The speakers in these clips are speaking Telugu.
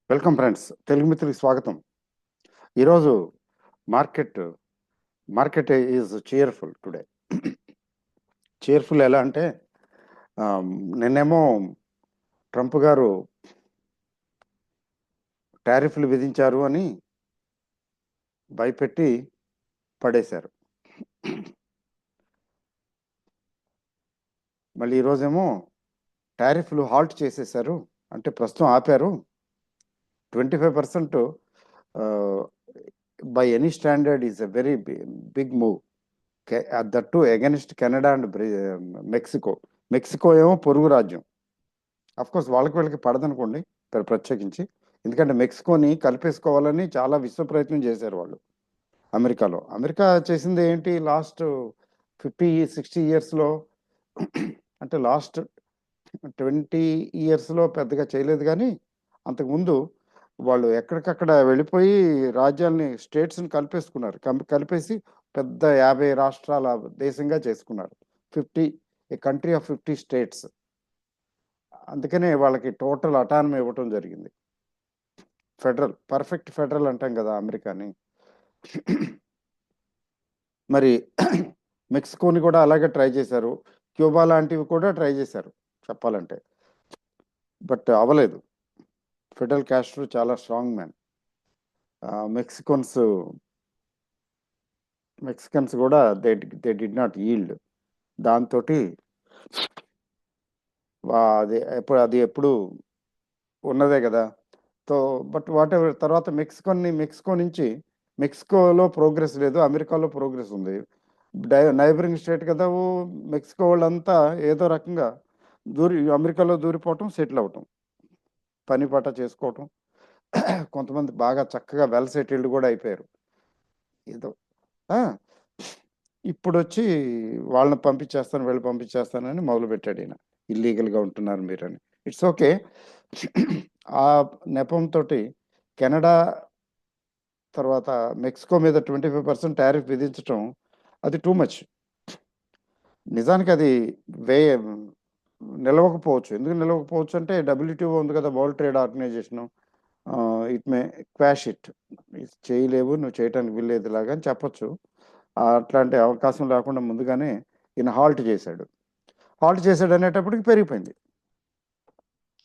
వెల్కమ్ ఫ్రెండ్స్, తెలుగు మిత్రులకి స్వాగతం. ఈరోజు market market is cheerful today. Cheerful ఎలా అంటే ఆ, నిన్నేమో ట్రంప్ గారు టారిఫ్లు విధించారు అని భయపెట్టి పడేశారు. మళ్ళీ ఈరోజేమో టారిఫ్లు హాల్ట్ చేసేశారు, అంటే ప్రస్తుతం ఆపారు. 25% by any standard is a very big move. That to against Canada and Mexico. Mexico ఏమో పొరుగు రాజ్యం. కోర్స్ వాళ్ళకి వీళ్ళకి పడదనుకోండి ప్రత్యేకించి, ఎందుకంటే మెక్సికోని కలిపేసుకోవాలని చాలా విశ్వ ప్రయత్నం చేశారు వాళ్ళు. అమెరికా చేసింది ఏంటి లాస్ట్ 50-60 ఇయర్స్లో? అంటే లాస్ట్ 20 ఇయర్స్లో పెద్దగా చేయలేదు, కానీ అంతకుముందు వాళ్ళు ఎక్కడికక్కడ వెళ్ళిపోయి రాజ్యాల్ని, స్టేట్స్ని కలిపేసుకున్నారు. కలిపేసి పెద్ద 50 రాష్ట్రాల దేశంగా చేసుకున్నారు. 50, ఏ కంట్రీ ఆఫ్ 50 స్టేట్స్. అందుకనే వాళ్ళకి టోటల్ అటానమీ ఇవ్వటం జరిగింది. పర్ఫెక్ట్ ఫెడరల్ అంటాం కదా అమెరికాని. మరి మెక్సికోని కూడా అలాగే ట్రై చేశారు. క్యూబా లాంటివి కూడా ట్రై చేశారు చెప్పాలంటే, బట్ అవ్వలేదు. ఫిడెల్ కాస్ట్రో చాలా స్ట్రాంగ్ మ్యాన్. మెక్సికన్స్ కూడా దే డిడ్ నాట్ ఈల్డ్. దాంతో అది ఎప్పుడు ఉన్నదే కదా. సో బట్ వాట్ ఎవర్, తర్వాత మెక్సికో నుంచి, మెక్సికోలో ప్రోగ్రెస్ లేదు, అమెరికాలో ప్రోగ్రెస్ ఉంది. నైబరింగ్ స్టేట్ కదా మెక్సికో వాళ్ళంతా ఏదో రకంగా అమెరికాలో దూరిపోవటం, సెటిల్ అవటం, పని పాట చేసుకోవటం. కొంతమంది బాగా చక్కగా వెల్ సెటిల్డ్ కూడా అయిపోయారు. ఏదో ఇప్పుడు వచ్చి వాళ్ళని పంపించేస్తానని మొదలు పెట్టాడు ఈయన. ఇల్లీగల్గా ఉంటున్నారు మీరని. It's okay. ఆ నెపంతో కెనడా తర్వాత మెక్సికో మీద 25% టారిఫ్ విధించటం, అది టూ మచ్. నిజానికి అది నిలవకపోవచ్చు. ఎందుకు నిలవకపోవచ్చు అంటే WTO ఉంది కదా, World Trade Organization. It may quash it. చేయలేవు, నువ్వు చేయటానికి వీల్లేదు లాగా అని చెప్పొచ్చు. అట్లాంటి అవకాశం లేకుండా ముందుగానే ఈయన హాల్ట్ చేశాడు అనేటప్పటికి పెరిగిపోయింది.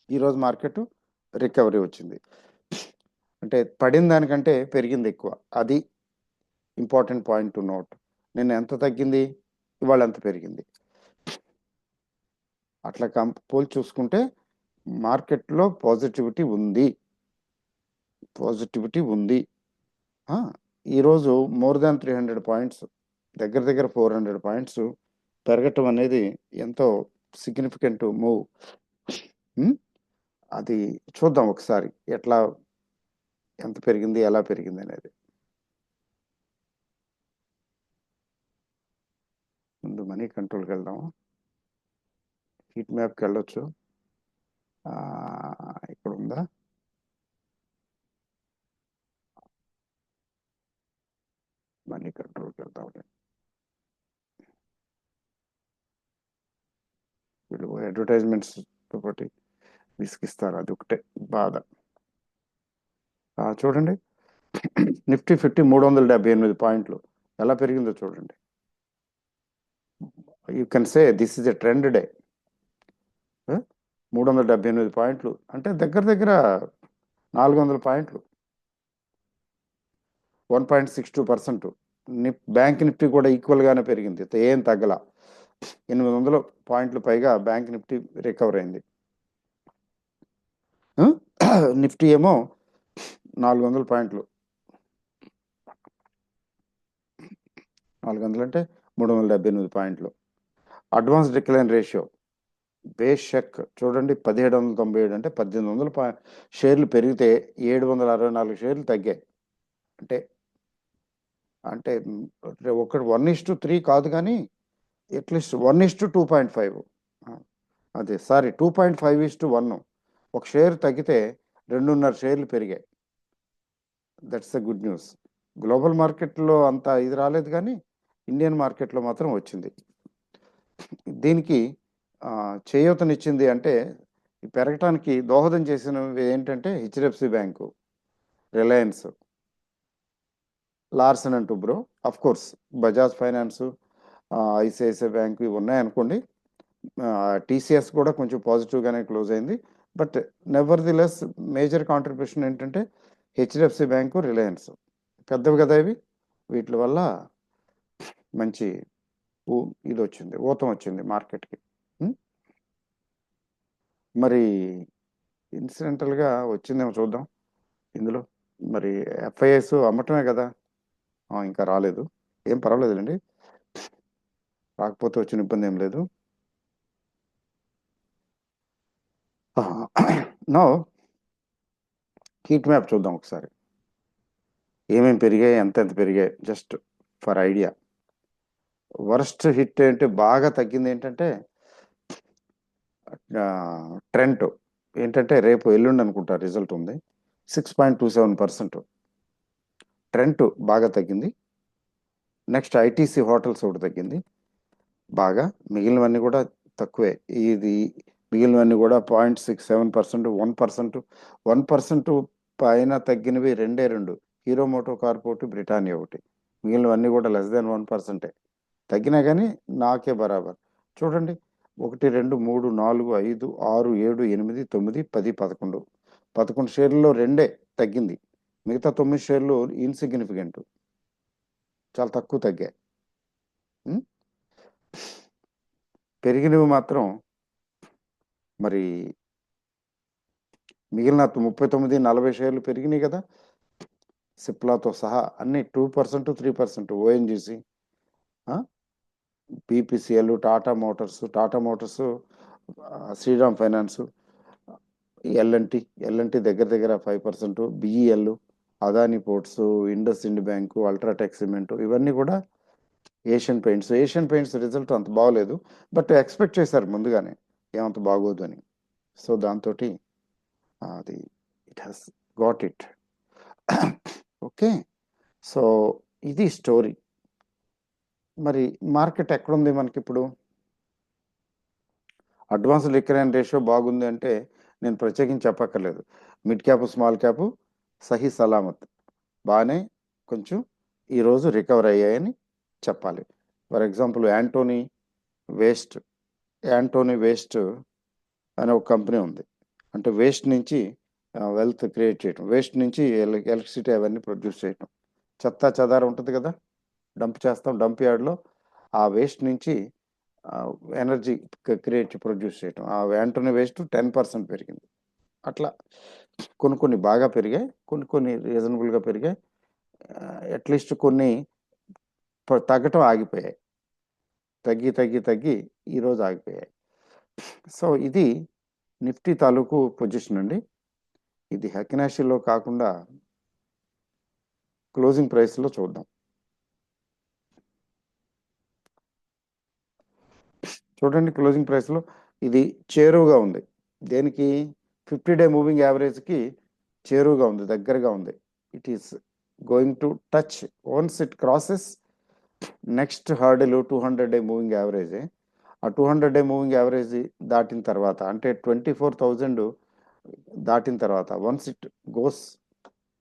ఈరోజు మార్కెట్ రికవరీ వచ్చింది. అంటే పడిన దానికంటే పెరిగింది ఎక్కువ. అది ఇంపార్టెంట్ పాయింట్ టు నోట్. నిన్న ఎంత తగ్గింది, ఇవాళ ఎంత పెరిగింది. అట్లా పోల్చి చూసుకుంటే మార్కెట్లో పాజిటివిటీ ఉంది. ఈరోజు మోర్ దాన్ 300 పాయింట్స్, దగ్గర 400 పాయింట్స్ పెరగటం అనేది ఎంతో సిగ్నిఫికెంట్ మూవ్. అది చూద్దాం ఒకసారి ఎంత పెరిగింది, ఎలా పెరిగింది అనేది. ముందు మనీ కంట్రోల్కి వెళ్దాము. హీట్ మ్యాప్కి వెళ్ళొచ్చు. ఇక్కడ ఉందా? మనీ కంట్రోల్కి వెళ్దాం. వీళ్ళు అడ్వర్టైజ్మెంట్స్ ఒకటి విసిగిస్తారు, అది ఒకటే బాధ. చూడండి, నిఫ్టీ 378 పాయింట్లు ఎలా పెరిగిందో చూడండి. You can say this is a trend day. 378 పాయింట్లు అంటే దగ్గర 400 పాయింట్లు, 1.62%. బ్యాంక్ నిఫ్టీ కూడా ఈక్వల్గానే పెరిగింది, ఏం తగ్గల. 800 పాయింట్లు పైగా బ్యాంక్ నిఫ్టీ రికవర్ అయింది. నిఫ్టీ ఏమో 400 పాయింట్లు, 400 అంటే 378 పాయింట్లు. అడ్వాన్స్ డిక్లైన్ రేషియో బేస్ షెక్ చూడండి, 1797 అంటే 1800 షేర్లు పెరిగితే 764 షేర్లు తగ్గాయి. అంటే ఒకటి 1:3 కాదు, కానీ అట్లీస్ట్ 1:2.5. అదే 2.5:1. ఒక షేర్ తగ్గితే 2.5 షేర్లు పెరిగాయి. That's the good news. Global మార్కెట్లో అంత ఇది రాలేదు, కానీ ఇండియన్ మార్కెట్లో మాత్రం వచ్చింది. దీనికి చేయూతనిచ్చింది అంటే ఈ పెరగటానికి దోహదం చేసినవి ఏంటంటే HDFC bank, Reliance, Larson and Toubro, of course Bajaj finance, ICICI bank ఇవి ఉన్నాయనుకోండి. టీసీఎస్ కూడా కొంచెం పాజిటివ్గానే క్లోజ్ అయింది. But never the less major contribution ఏంటంటే హెచ్డిఎఫ్సి బ్యాంకు, రిలయన్స్ పెద్దవి కదా ఇవి. వీటి వల్ల మంచి ఇది వచ్చింది, ఊతం వచ్చింది మార్కెట్కి. మరి ఇన్సిడెంటల్గా వచ్చిందేమో చూద్దాం ఇందులో. మరి ఎఫ్ఐఎస్ అమ్మటమే కదా, ఇంకా రాలేదు, ఏం పర్వాలేదులేండి, రాకపోతే వచ్చిన ఇబ్బంది ఏం లేదు. నో హీట్ మ్యాప్ చూద్దాం ఒకసారి, ఏమేమి పెరిగాయి, ఎంత పెరిగాయి, just for idea. Worst hit ఏంటి, బాగా తగ్గింది ఏంటంటే ట్రెంట్. ఏంటంటే రేపు ఎల్లుండి అనుకుంటా రిజల్ట్ ఉంది, 6.27%. ట్రెంట్ బాగా తగ్గింది. నెక్స్ట్ ఐటీసీ హోటల్స్ ఒకటి తగ్గింది బాగా, మిగిలినవన్నీ కూడా తక్కువే. ఇది మిగిలినవన్నీ కూడా 0.67%, 1% పైన తగ్గినవి రెండు, హీరో మోటో కార్ప్ ఒకటి, బ్రిటానియా ఒకటి. మిగిలినవన్నీ కూడా లెస్ దాన్ 1% తగ్గినా కానీ నాకే బరాబర్. చూడండి, 1, 2, 3, 4, 5, 6, 7, 8, 9, 10, 11 షేర్లలో 2 తగ్గింది. మిగతా 9 షేర్లు ఇన్సిగ్నిఫికెంట్, చాలా తక్కువ తగ్గాయి. పెరిగినవి మాత్రం మరి మిగిలిన 39, 40 షేర్లు పెరిగినాయి కదా, సిప్లాతో సహా అన్ని 2%, 3%. ONGC, BPCL, Tata Motors, Shriram Finance, LNT దగ్గర 5%, BEL, Adani Ports, IndusInd Bank, UltraTech Cement, ఇవన్నీ కూడా. ఏషియన్ పెయింట్స్ రిజల్ట్ అంత బాగోలేదు, బట్ ఎక్స్పెక్ట్ చేశారు ముందుగానే ఏమంత బాగోదు అని. సో దాంతో అది it has got it. Okay, so ఇది స్టోరీ. మరి మార్కెట్ ఎక్కడుంది మనకి ఇప్పుడు? అడ్వాన్స్డ్ రికరెంట్ రేషియో బాగుంది అంటే నేను ప్రత్యేకించి చెప్పక్కర్లేదు. మిడ్ క్యాప్, స్మాల్ క్యాప్ సహీ సలామత్ బాగానే కొంచెం ఈరోజు రికవర్ అయ్యాయని చెప్పాలి. ఫర్ ఎగ్జాంపుల్ యాంటోనీ వేస్ట్ అనే ఒక కంపెనీ ఉంది. అంటే వేస్ట్ నుంచి వెల్త్ క్రియేట్ చేయటం, వేస్ట్ నుంచి ఎలక్ట్రిసిటీ అవన్నీ ప్రొడ్యూస్ చేయటం. చెత్త చెదారం ఉంటుంది కదా, డంప్ చేస్తాం డంప్ యార్డ్లో, ఆ వేస్ట్ నుంచి ఎనర్జీ ప్రొడ్యూస్ చేయటం. ఆ యాంటోనీ వేస్ట్ 10% పెరిగింది. అట్లా కొన్ని బాగా పెరిగాయి, కొన్ని రీజనబుల్గా పెరిగాయి, అట్లీస్ట్ కొన్ని తగ్గటం ఆగిపోయాయి, తగ్గి ఈరోజు ఆగిపోయాయి. సో ఇది నిఫ్టీ తాలూకు పొజిషన్ అండి. ఇది హెకినాషిలో కాకుండా క్లోజింగ్ ప్రైస్లో చూద్దాం. చూడండి, క్లోజింగ్ ప్రైస్లో ఇది చేరువుగా ఉంది. దేనికి? 50-day మూవింగ్ యావరేజ్కి చేరువుగా ఉంది, దగ్గరగా ఉంది. It is going to touch once it crosses next hurdle 200-day moving average. ఆ 200-day మూవింగ్ యావరేజ్ దాటిన తర్వాత, అంటే 24,000 దాటిన తర్వాత, once it goes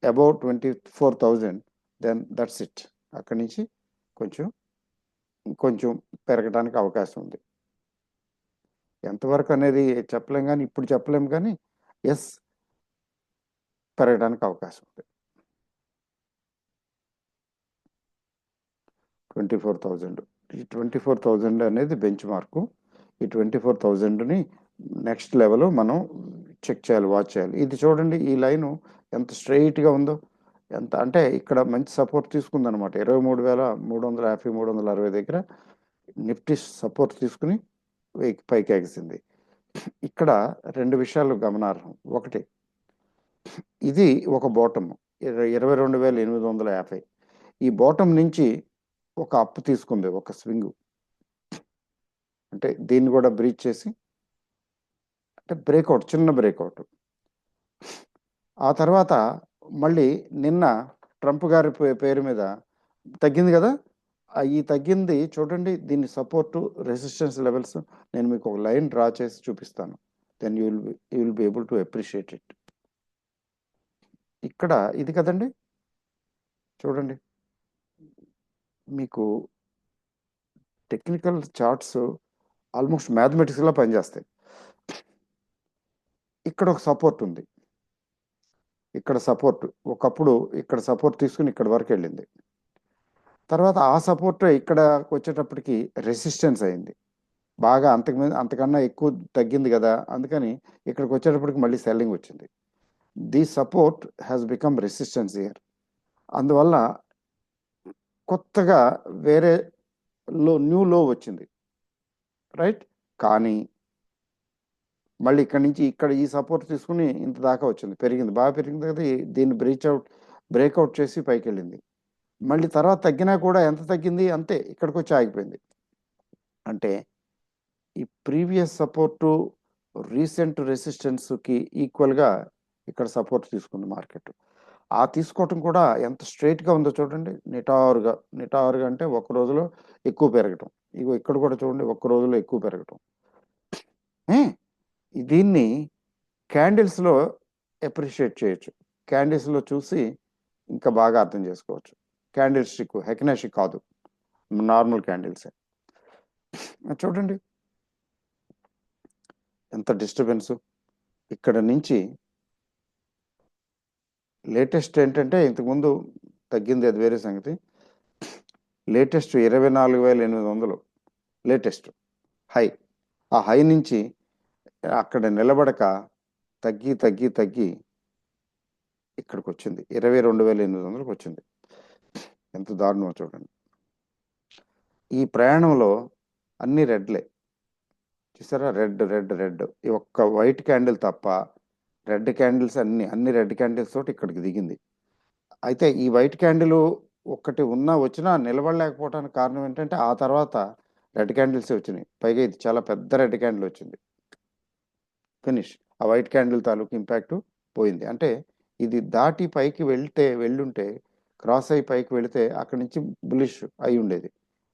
above 24,000, then that's it. అక్కడి నుంచి కొంచెం పెరగడానికి అవకాశం ఉంది. ఎంతవరకు అనేది చెప్పలేం కానీ, ఇప్పుడు చెప్పలేం కానీ, ఎస్, పెరగడానికి అవకాశం ఉంది. 24,000, ఈ 24,000 అనేది బెంచ్ మార్కు. ఈ 24,000ని నెక్స్ట్ లెవెల్ మనం చెక్ చేయాలి, వాచ్ చేయాలి. ఇది చూడండి, ఈ లైను ఎంత స్ట్రైట్గా ఉందో, ఎంత అంటే ఇక్కడ మంచి సపోర్ట్ తీసుకుందనమాట. 23,350, 360 దగ్గర నిఫ్టీ సపోర్ట్ తీసుకుని పైకి ఎగిసింది. ఇక్కడ 2 విషయాలు గమనార్హం. ఒకటి, ఇది ఒక బాటమ్ 22,850. ఈ బాటమ్ నుంచి ఒక అప్ తీసుకుంది, ఒక స్వింగ్. అంటే దీన్ని కూడా బ్రీచ్ చేసి, అంటే బ్రేక్అవుట్, చిన్న బ్రేక్అవుట్. ఆ తర్వాత మళ్ళీ నిన్న ట్రంప్ గారి పేరు మీద తగ్గింది కదా, ఈ తగ్గింది చూడండి. దీన్ని సపోర్టు, రెసిస్టెన్స్ లెవెల్స్ నేను మీకు ఒక లైన్ డ్రా చేసి చూపిస్తాను. Then you will be able to appreciate it. ఇక్కడ ఇది కదండి, చూడండి, మీకు టెక్నికల్ చార్ట్స్ ఆల్మోస్ట్ మ్యాథమెటిక్స్లా పనిచేస్తాయి. ఇక్కడ ఒక సపోర్ట్ ఉంది, ఇక్కడ సపోర్ట్ ఒకప్పుడు ఇక్కడ సపోర్ట్ తీసుకుని ఇక్కడ వరకు వెళ్ళింది. తర్వాత ఆ సపోర్ట్ ఇక్కడ వచ్చేటప్పటికి రెసిస్టెన్స్ అయింది, బాగా అంతకన్నా ఎక్కువ తగ్గింది కదా, అందుకని ఇక్కడికి వచ్చేటప్పటికి మళ్ళీ సెల్లింగ్ వచ్చింది. The support has become resistance here. అందువల్ల కొత్తగా వేరే న్యూ లో వచ్చింది, రైట్. కానీ మళ్ళీ ఇక్కడ నుంచి ఇక్కడ ఈ సపోర్ట్ తీసుకుని ఇంత దాకా వచ్చింది, పెరిగింది, బాగా పెరిగింది కదా, దీన్ని బ్రేక్అవుట్ చేసి పైకి వెళ్ళింది. మళ్ళీ తర్వాత తగ్గినా కూడా ఎంత తగ్గింది అంతే, ఇక్కడికి వచ్చి ఆగిపోయింది. అంటే ఈ ప్రీవియస్ సపోర్టు రీసెంట్ రెసిస్టెన్స్కి ఈక్వల్గా ఇక్కడ సపోర్ట్ తీసుకుంది మార్కెట్. ఆ తీసుకోవటం కూడా ఎంత స్ట్రైట్గా ఉందో చూడండి, నిటారుగా అంటే ఒక్క రోజులో ఎక్కువ పెరగటం. ఇగో ఇక్కడ కూడా చూడండి, ఒక్క రోజులో ఎక్కువ పెరగటం. దీన్ని క్యాండిల్స్లో అప్రిషియేట్ చేయొచ్చు, క్యాండిల్స్లో చూసి ఇంకా బాగా అర్థం చేసుకోవచ్చు. క్యాండిల్ స్టిక్ హెకినాషిక్ కాదు, నార్మల్ క్యాండిల్సే. చూడండి ఎంత డిస్టర్బెన్స్. ఇక్కడ నుంచి లేటెస్ట్ ఏంటంటే ఇంతకుముందు తగ్గింది, అది వేరే సంగతి. Latest 24,800 latest high. ఆ హై నుంచి అక్కడ నిలబడక తగ్గి ఇక్కడికి వచ్చింది, 22,800కి వచ్చింది. ఎంత దారుణమో చూడండి. ఈ ప్రయాణంలో అన్ని రెడ్లే చూసారా, రెడ్. ఈ ఒక్క వైట్ క్యాండిల్ తప్ప రెడ్ క్యాండిల్స్ అన్ని రెడ్ క్యాండిల్స్ తోటి ఇక్కడికి దిగింది. అయితే ఈ వైట్ క్యాండిల్ ఒక్కటి వచ్చినా నిలబడలేకపోవడానికి కారణం ఏంటంటే ఆ తర్వాత రెడ్ క్యాండిల్స్ వచ్చినాయి, పైగా ఇది చాలా పెద్ద రెడ్ క్యాండిల్ వచ్చింది. ఫినిష్. ఆ వైట్ క్యాండిల్ తాలూకు ఇంపాక్ట్ పోయింది. అంటే ఇది దాటి పైకి వెళ్ళుంటే క్రాస్ అయి పైకి వెళితే అక్కడి నుంచి బులిష్ అయి ఉండేది.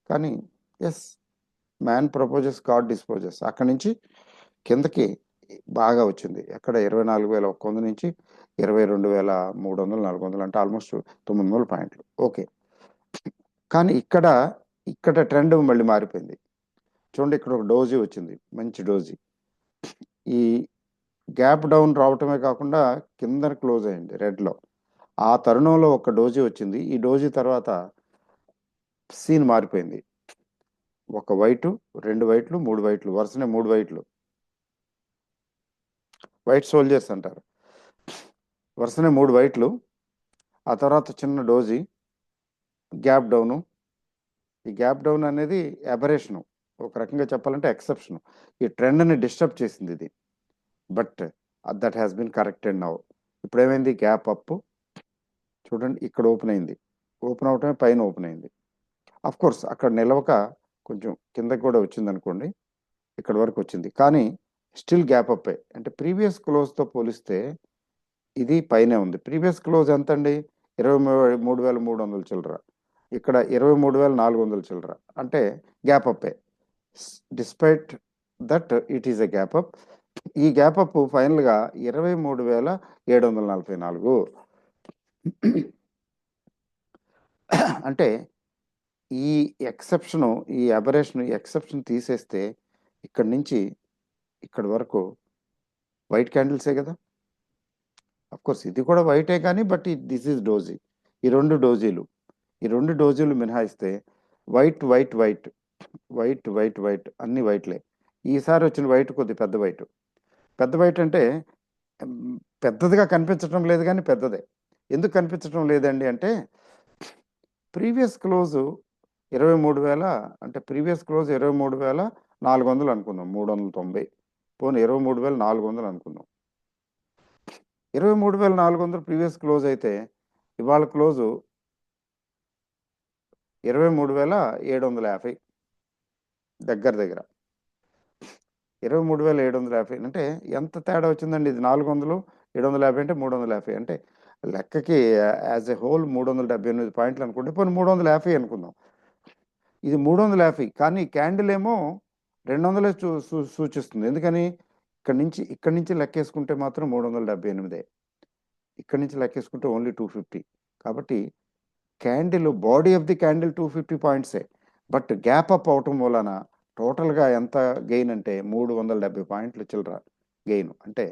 కానీ yes, man proposes, God disposes. అక్కడి నుంచి కిందకి బాగా వచ్చింది. ఎక్కడ 24,100 నుంచి 22,300 400, అంటే ఆల్మోస్ట్ 900 పాయింట్లు. ఓకే. కానీ ఇక్కడ ట్రెండ్ మళ్ళీ మారిపోయింది. చూడండి, ఇక్కడ ఒక డోజీ వచ్చింది, మంచి డోజీ. ఈ గ్యాప్ డౌన్ రావటమే కాకుండా కింద క్లోజ్ అయింది రెడ్లో. ఆ తరుణంలో ఒక డోజీ వచ్చింది. ఈ డోజీ తర్వాత సీన్ మారిపోయింది. ఒక వైటు, 2 వైట్లు, 3 వైట్లు, వరుసనే 3 వైట్లు, వైట్ సోల్జర్స్ అంటారు. వరుసనే 3 వైట్లు, ఆ తర్వాత చిన్న డోజీ, గ్యాప్ డౌను. ఈ గ్యాప్ డౌన్ అనేది అబరేషను, ఒక రకంగా చెప్పాలంటే ఎక్సెప్షను. ఈ ట్రెండ్ని డిస్టర్బ్ చేసింది ఇది. But that has been corrected now. ఇప్పుడు ఏమైంది, గ్యాప్ అప్. చూడండి, ఇక్కడ ఓపెన్ అయింది, ఓపెన్ అవటమే పైన ఓపెన్ అయింది. అఫ్ కోర్స్ అక్కడ నిలవక కొంచెం కిందకి కూడా వచ్చింది అనుకోండి, ఇక్కడ వరకు వచ్చింది. కానీ స్టిల్ గ్యాప్ అప్పే. అంటే ప్రీవియస్ క్లోజ్తో పోలిస్తే ఇది పైనే ఉంది. ప్రీవియస్ క్లోజ్ ఎంత అండి, 23,300 చిల్లర, ఇక్కడ 23,400 చిల్లర, అంటే గ్యాప్ అప్పే. Despite that it is a gap up. ఈ గ్యాప్ అప్ ఫైనల్గా 23,744. అంటే ఈ ఎక్సెప్షను, ఈ అబరేషన్, ఈ ఎక్సెప్షన్ తీసేస్తే ఇక్కడ నుంచి ఇక్కడ వరకు వైట్ క్యాండిల్సే కదా. అఫ్కోర్స్ ఇది కూడా వైటే కానీ, బట్ దిస్ ఈజ్ డోజీ. ఈ రెండు డోజీలు మినహాయిస్తే వైట్ అన్ని వైట్లే. ఈసారి వచ్చిన వైట్ కొద్ది పెద్ద వైట్ అంటే పెద్దదిగా కనిపించడం లేదు కానీ పెద్దదే. ఎందుకు కనిపించడం లేదండి అంటే, ప్రీవియస్ క్లోజ్ 23,000, అంటే ప్రీవియస్ క్లోజ్ 23,400 అనుకుందాం, 390, పోనీ 23,400 అనుకుందాం. 23,400 ప్రీవియస్ క్లోజ్ అయితే ఇవాళ క్లోజు 23,750, దగ్గర 23,750. అంటే ఎంత తేడా వచ్చిందండి, ఇది 400, 750 అంటే 350. అంటే లెక్కకి యాజ్ ఎ హోల్ 378 పాయింట్లు అనుకుంటే, పోనీ 350 అనుకుందాం. ఇది 350, కానీ క్యాండిల్ ఏమో 200 సూచిస్తుంది. ఎందుకని, ఇక్కడి నుంచి లెక్కేసుకుంటే మాత్రం 378. ఇక్కడి నుంచి లెక్కేసుకుంటే ఓన్లీ 250. కాబట్టి candle body of the candle 250 పాయింట్సే, బట్ గ్యాప్ అప్ అవటం వలన టోటల్గా ఎంత గెయిన్ అంటే 370 పాయింట్లు చిల్లర గెయిన్. అంటే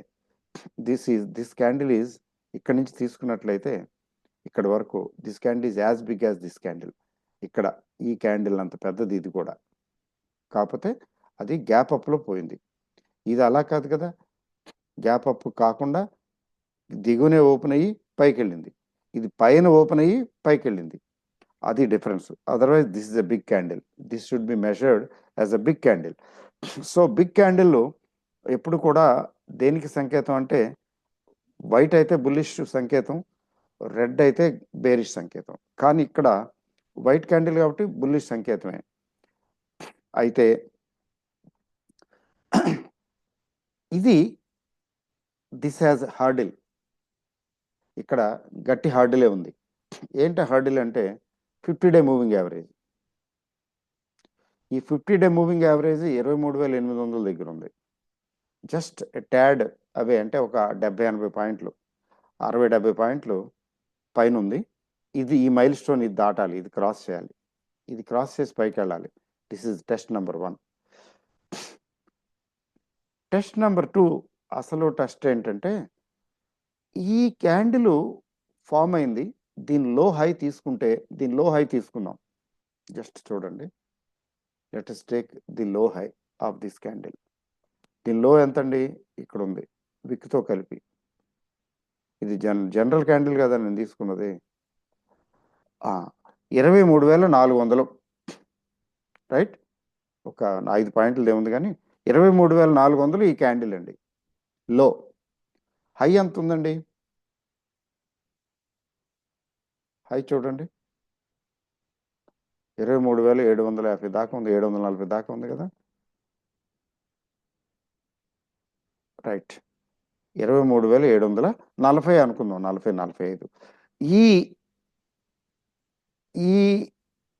దిస్ క్యాండిల్ ఈజ్ ఇక్కడి నుంచి తీసుకున్నట్లయితే ఇక్కడ వరకు this candle is as big as this candle. ఇక్కడ ఈ క్యాండిల్ అంత పెద్దది ఇది కూడా, కాకపోతే అది గ్యాప్ అప్లో పోయింది. ఇది అలా కాదు కదా, గ్యాప్ అప్ కాకుండా దిగునే ఓపెన్ అయ్యి పైకి వెళ్ళింది, ఇది పైన ఓపెన్ అయ్యి పైకి వెళ్ళింది, అది difference. Otherwise this is a big candle, this should be measured as a big candle. So big candle ఎప్పుడు కూడా దేనికి సంకేతం అంటే, వైట్ అయితే బుల్లిష్ సంకేతం, రెడ్ అయితే బేరిష్ సంకేతం. కానీ ఇక్కడ వైట్ క్యాండిల్ కాబట్టి బుల్లిష్ సంకేతమే. అయితే ఇది దిస్ హ్యాజ్ హార్డిల్, ఇక్కడ గట్టి హార్డిలే ఉంది. ఏంటి హార్డిల్ అంటే 50-డే మూవింగ్ యావరేజ్. ఈ 50-డే మూవింగ్ యావరేజ్ 23,800 దగ్గర ఉంది. జస్ట్ ట్యాడ్ అవే, అంటే ఒక 70-80 పాయింట్లు, 60-70 పాయింట్లు పైన ఉంది. ఇది ఈ మైల్ స్టోన్ ఇది దాటాలి, ఇది క్రాస్ చేయాలి, ఇది క్రాస్ చేసి పైకి వెళ్ళాలి. This is test number 1. Test number 2, అసలు టెస్ట్ ఏంటంటే, ఈ క్యాండిల్ ఫామ్ అయింది, దీని లో హై తీసుకుంటే, దీని లో హై తీసుకుందాం. జస్ట్ చూడండి, లెట్ us టేక్ ది లో హై ఆఫ్ దిస్ క్యాండిల్. దీని లో ఎంతండి, ఇక్కడ ఉంది విక్తో కలిపి. ఇది జనరల్ క్యాండిల్ కదా నేను తీసుకున్నది. 23,400, రైట్. ఒక 5 పాయింట్లు ఏముంది కానీ 23,400 ఈ క్యాండిల్ అండి లో. హై ఎంత ఉందండి, హై చూడండి 23,750 దాకా ఉంది, 740 దాకా ఉంది కదా, రైట్. 23,740 అనుకుందాం, 40-45. ఈ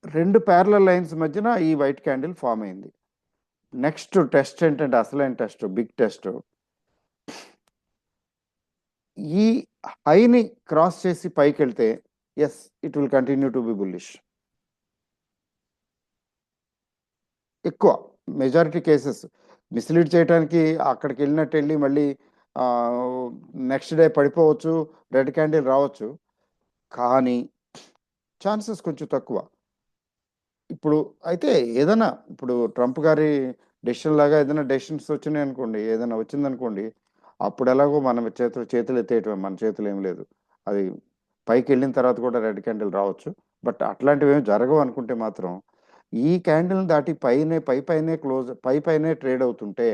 2 ప్యారలల్ లైన్స్ మధ్యన ఈ వైట్ క్యాండిల్ ఫామ్ అయింది. నెక్స్ట్ టెస్ట్ ఏంటంటే, అసలైన టెస్ట్, బిగ్ టెస్ట్, ఈ హైని క్రాస్ చేసి పైకి వెళ్తే yes it will continue to be bullish. ఎక్కువ మెజారిటీ కేసెస్ మిస్లీడ్ చేయడానికి అక్కడికి వెళ్ళినట్టు వెళ్ళి మళ్ళీ నెక్స్ట్ డే పడిపోవచ్చు, రెడ్ క్యాండిల్ రావచ్చు, కానీ ఛాన్సెస్ కొంచెం తక్కువ. ఇప్పుడు అయితే ఏదైనా ఇప్పుడు ట్రంప్ గారి డెసిషన్ లాగా ఏదైనా డెసిషన్స్ వచ్చినాయి అనుకోండి, ఏదైనా వచ్చిందనుకోండి, అప్పుడు ఎలాగో మన చేతులు ఎత్తేయటం, మన చేతులు ఏం లేదు, అది పైకి వెళ్ళిన తర్వాత కూడా రెడ్ క్యాండిల్ రావచ్చు. బట్ అట్లాంటివి ఏమి జరగవు అనుకుంటే మాత్రం, ఈ క్యాండిల్ని దాటి పైనే ట్రేడ్ అవుతుంటే,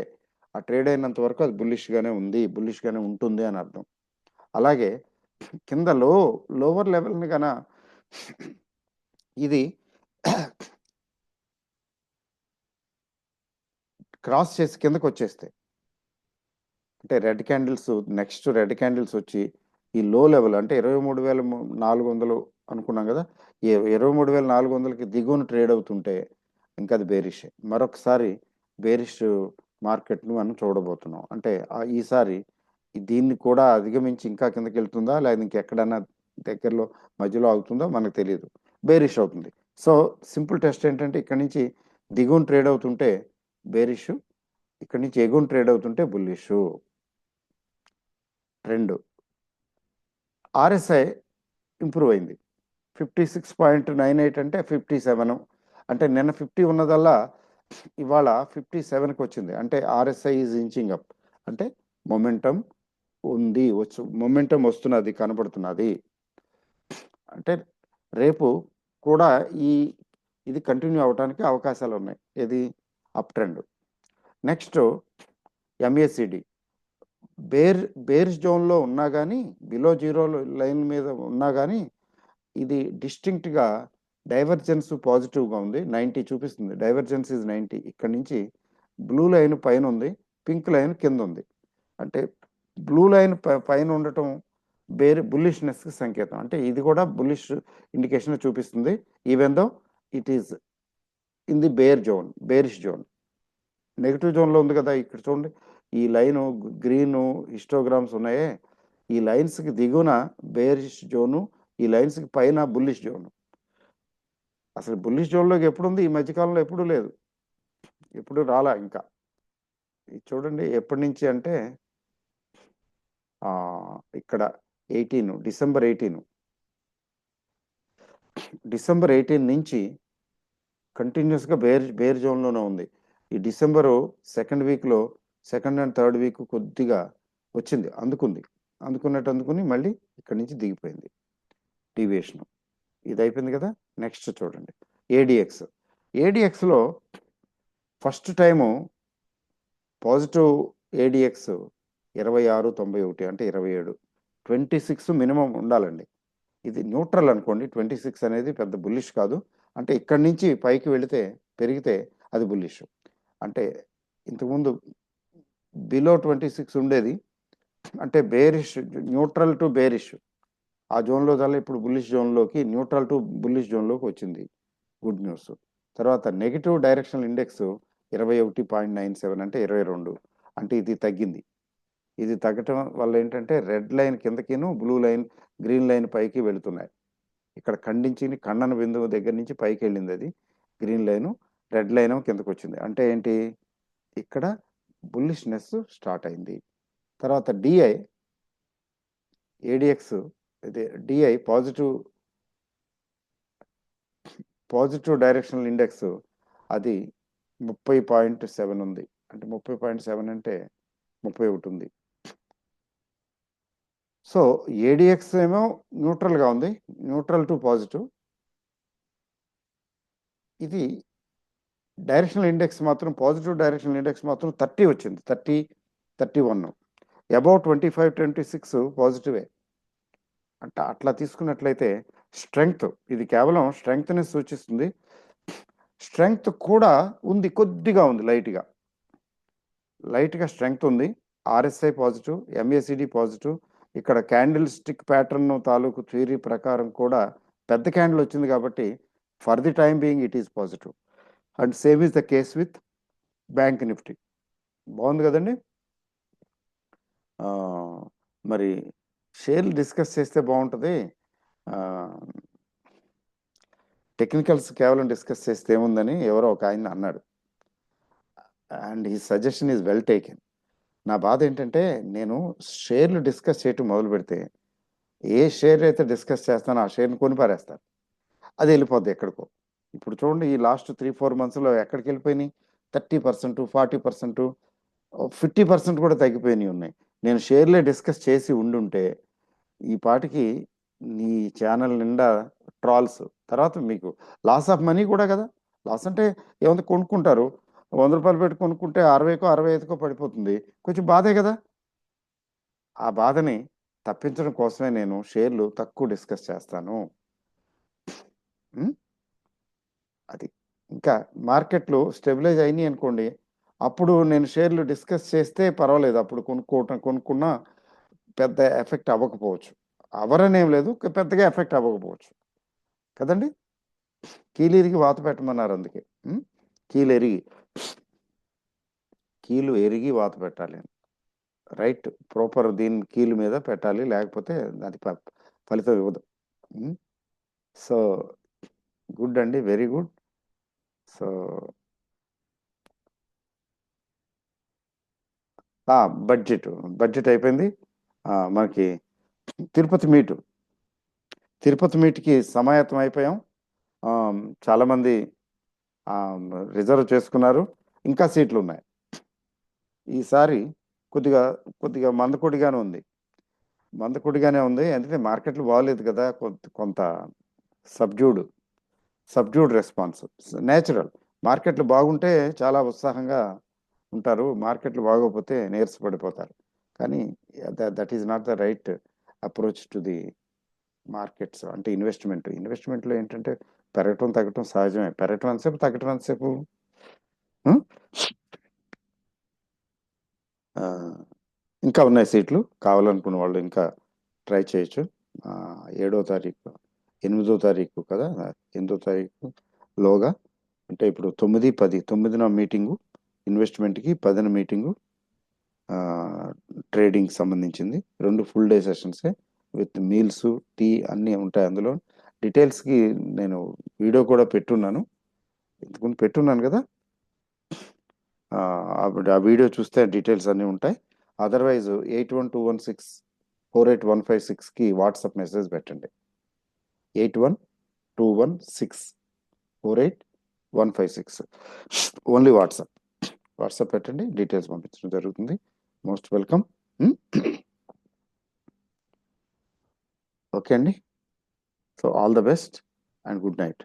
ఆ ట్రేడ్ అయినంత వరకు అది బుల్లిష్గానే ఉంది, బుల్లిష్గానే ఉంటుంది అని అర్థం. అలాగే కింద లోవర్ లెవెల్ని కన ఇది క్రాస్ చేసి కిందకు వచ్చేస్తే, అంటే red candles next red candles వచ్చి ఈ లో లెవెల్ అంటే 23,400 అనుకున్నాం కదా, ఈ 23,400కి దిగువన ట్రేడ్ అవుతుంటే ఇంకా అది బేరిష్. మరొకసారి బేరిష్ మార్కెట్ను మనం చూడబోతున్నాం. అంటే ఈసారి దీన్ని కూడా అధిగమించి ఇంకా కిందకి వెళ్తుందా, లేదా ఇంకెక్కడన్నా దగ్గరలో మధ్యలో అవుతుందో మనకు తెలియదు, బేరిష్ అవుతుంది. సో సింపుల్ టెస్ట్ ఏంటంటే, ఇక్కడి నుంచి దిగువన ట్రేడ్ అవుతుంటే బేరిష్, ఇక్కడి నుంచి ఎగువన ట్రేడ్ అవుతుంటే బుల్లిష్. 2, ఆర్ఎస్ఐ ఇంప్రూవ్ అయింది, 56.98 అంటే 57, అంటే నిన్న 50 ఉన్నదల్లా ఇవాళ 57కి వచ్చింది. అంటే ఆర్ఎస్ఐ ఈజ్ ఇంచింగ్ అప్, అంటే మొమెంటం ఉంది, మొమెంటం వస్తున్నది, కనబడుతున్నది. అంటే రేపు కూడా ఇది కంటిన్యూ అవడానికి అవకాశాలు ఉన్నాయి, ఇది up trend. Next MACD bearish జోన్లో ఉన్నా కానీ, బిలో జీరో లైన్ మీద ఉన్నా కానీ, ఇది డిస్టింక్ట్గా డైవర్జెన్స్ పాజిటివ్గా ఉంది, 90 చూపిస్తుంది. Divergence is 90. ఇక్కడ నుంచి బ్లూ లైన్ పైన ఉంది, పింక్ లైన్ కింద ఉంది. అంటే బ్లూ లైన్ పైన ఉండటం బుల్లిష్నెస్కి సంకేతం. అంటే ఇది కూడా బుల్లిష్ ఇండికేషన్ చూపిస్తుంది, even though it is in the bearish zone. Negative జోన్లో ఉంది కదా, ఇక్కడ చూడండి, ఈ లైను గ్రీను హిస్టోగ్రామ్స్ ఉన్నాయే, ఈ లైన్స్కి దిగున బేరిష్ జోను, ఈ లైన్స్కి పైన బుల్లిష్ జోను. అసలు బుల్లిష్ జోన్లోకి ఎప్పుడుంది? ఈ మధ్యకాలంలో ఎప్పుడూ లేదు, ఎప్పుడు రాలా ఇంకా. ఇది చూడండి ఎప్పటి నుంచి అంటే ఇక్కడ 18 డిసెంబర్ 18 నుంచి కంటిన్యూస్గా బేర్ జోన్లోనే ఉంది. ఈ డిసెంబరు సెకండ్ వీక్లో, సెకండ్ అండ్ థర్డ్ వీక్ కొద్దిగా వచ్చింది, అందుకుని మళ్ళీ ఇక్కడి నుంచి దిగిపోయింది డీవియేషన్. ఇది అయిపోయింది కదా. నెక్స్ట్ చూడండి ఏడిఎక్స్లో ఫస్ట్ టైము పాజిటివ్ ఏడిఎక్స్ 26.91 అంటే 27, 26 మినిమం ఉండాలండి. ఇది న్యూట్రల్ అనుకోండి, 26 అనేది పెద్ద బుల్లిష్ కాదు. అంటే ఇక్కడి నుంచి పైకి వెళితే పెరిగితే అది బుల్లిష్. అంటే ఇంతకుముందు బిలో 26 ఉండేది, అంటే బేరిష్, న్యూట్రల్ టు బేరిష్ ఆ జోన్లో చాలా ఇప్పుడు బుల్లిష్ జోన్లోకి, న్యూట్రల్ టు బుల్లిష్ జోన్లోకి వచ్చింది. Good news. తర్వాత నెగిటివ్ డైరెక్షనల్ ఇండెక్స్ 21.97 అంటే 22, అంటే ఇది తగ్గింది. ఇది తగ్గటం వల్ల ఏంటంటే రెడ్ లైన్ కిందకిను, బ్లూ లైన్, గ్రీన్ లైన్ పైకి వెళుతున్నాయి. ఇక్కడ ఖండన బిందువు దగ్గర నుంచి పైకి వెళ్ళింది అది గ్రీన్ లైను, రెడ్ లైన్ కిందకు వచ్చింది. అంటే ఏంటి? ఇక్కడ బుల్లిష్నెస్ స్టార్ట్ అయింది. తర్వాత ఏడిఎక్స్ ఇది డిఐ పాజిటివ్ డైరెక్షనల్ ఇండెక్స్ అది 30.7 ఉంది. అంటే 30.7 అంటే 31 ఉంది. సో ఏడిఎక్స్ ఏమో న్యూట్రల్గా ఉంది, న్యూట్రల్ టు పాజిటివ్. ఇది డైరెక్షనల్ ఇండెక్స్ మాత్రం, పాజిటివ్ డైరెక్షనల్ ఇండెక్స్ మాత్రం 30 వచ్చింది, 31. అబౌట్ 25, 26 పాజిటివే. అంటే అట్లా తీసుకున్నట్లయితే స్ట్రెంగ్త్, ఇది కేవలం స్ట్రెంగ్త్ని సూచిస్తుంది. స్ట్రెంగ్త్ కూడా ఉంది, కొద్దిగా ఉంది, లైట్గా స్ట్రెంగ్త్ ఉంది. RSI positive, MACD positive. ఇక్కడ క్యాండిల్ స్టిక్ ప్యాటర్న్ తాలూకు థియరీ ప్రకారం కూడా పెద్ద క్యాండిల్ వచ్చింది కాబట్టి for the time being it is positive. And same is the case with bank Nifty. బాగుంది కదండి. మరి షేర్లు డిస్కస్ చేస్తే బాగుంటుంది, టెక్నికల్స్ కేవలం డిస్కస్ చేస్తే ఏముందని ఎవరో ఒక ఆయన అన్నాడు. అండ్ ఈ సజెషన్ ఈజ్ వెల్ టేకెన్. నా బాధ ఏంటంటే నేను షేర్లు డిస్కస్ చేయటం మొదలు పెడితే ఏ షేర్ అయితే డిస్కస్ చేస్తానో ఆ షేర్ని కొని పారేస్తారు, అది వెళ్ళిపోద్ది ఎక్కడికో. ఇప్పుడు చూడండి ఈ లాస్ట్ 3-4 monthsలో ఎక్కడికి వెళ్ళిపోయినాయి? 30%, 40%, 50% కూడా తగ్గిపోయినాయి ఉన్నాయి. నేను షేర్లే డిస్కస్ చేసి ఉండుంటే ఈ పాటికి నీ ఛానల్ నిండా ట్రాల్స్, తర్వాత మీకు లాస్ ఆఫ్ మనీ కూడా కదా. లాస్ అంటే ఏముంది, కొనుక్కుంటారు, 100 రూపాయలు పెట్టి కొనుక్కుంటే 60కో 65కో పడిపోతుంది, కొంచెం బాధే కదా. ఆ బాధని తప్పించడం కోసమే నేను షేర్లు తక్కువ డిస్కస్ చేస్తాను. అది ఇంకా మార్కెట్లు స్టెబిలైజ్ అయినాయి అనుకోండి, అప్పుడు నేను షేర్లు డిస్కస్ చేస్తే పర్వాలేదు, అప్పుడు కొనుక్కున్నా పెద్ద ఎఫెక్ట్ అవ్వకపోవచ్చు. అవరనేం లేదు, పెద్దగా ఎఫెక్ట్ అవ్వకపోవచ్చు కదండి. కీలు వాత పెట్టమన్నారు, అందుకే కీలు ఎరిగి వాత పెట్టాలి, రైట్, ప్రాపర్ దీని కీలు మీద పెట్టాలి, లేకపోతే అది ఫలితం ఇవ్వదు. సో గుడ్ అండి, వెరీ గుడ్. సో బడ్జెట్ అయిపోయింది. మనకి తిరుపతి మీట్కి సమాయత్తం అయిపోయాం. చాలామంది రిజర్వ్ చేసుకున్నారు, ఇంకా సీట్లు ఉన్నాయి. ఈసారి కొద్దిగా మందకొడిగానే ఉంది, ఎందుకంటే మార్కెట్లు బాగలేదు కదా, కొంత సబ్డ్యూడ్ రెస్పాన్స్. నేచురల్. మార్కెట్లు బాగుంటే చాలా ఉత్సాహంగా ఉంటారు, మార్కెట్లు బాగోకపోతే నీరసపడిపోతారు. కానీ that is not the right approach to the markets. అంటే ఇన్వెస్ట్మెంట్లో ఏంటంటే పెరగటం తగ్గటం సహజమే, పెరగటం అంతసేపు, తగ్గటం అంతసేపు. ఇంకా ఉన్నాయి సీట్లు, కావాలనుకున్న వాళ్ళు ఇంకా ట్రై చేయొచ్చు. 7వ తారీఖు, 8వ తారీఖు కదా, 8వ తారీఖు లోగా, అంటే ఇప్పుడు 9, 10, 9న మీటింగు ఇన్వెస్ట్మెంట్కి, 10న మీటింగు ట్రేడింగ్ సంబంధించింది. 2 ఫుల్ డే సెషన్సే విత్ మీల్స్, టీ అన్నీ ఉంటాయి అందులో. డీటెయిల్స్‌కి నేను వీడియో కూడా పెట్టున్నాను. ఇంతకుముందు పెట్టున్నాను కదా! ఆ వీడియో చూస్తే డీటెయిల్స్ అన్నీ ఉంటాయి. అదర్‌వైజ్ 8121648156కి వాట్సాప్ మెసేజ్ పెట్టండి. 8121648156 ఓన్లీ వాట్సాప్. వాట్సాప్ పెట్టండి, డీటెయిల్స్ పంపించడం జరుగుతుంది. Most welcome. ఓకే అండి. So all the best and good night.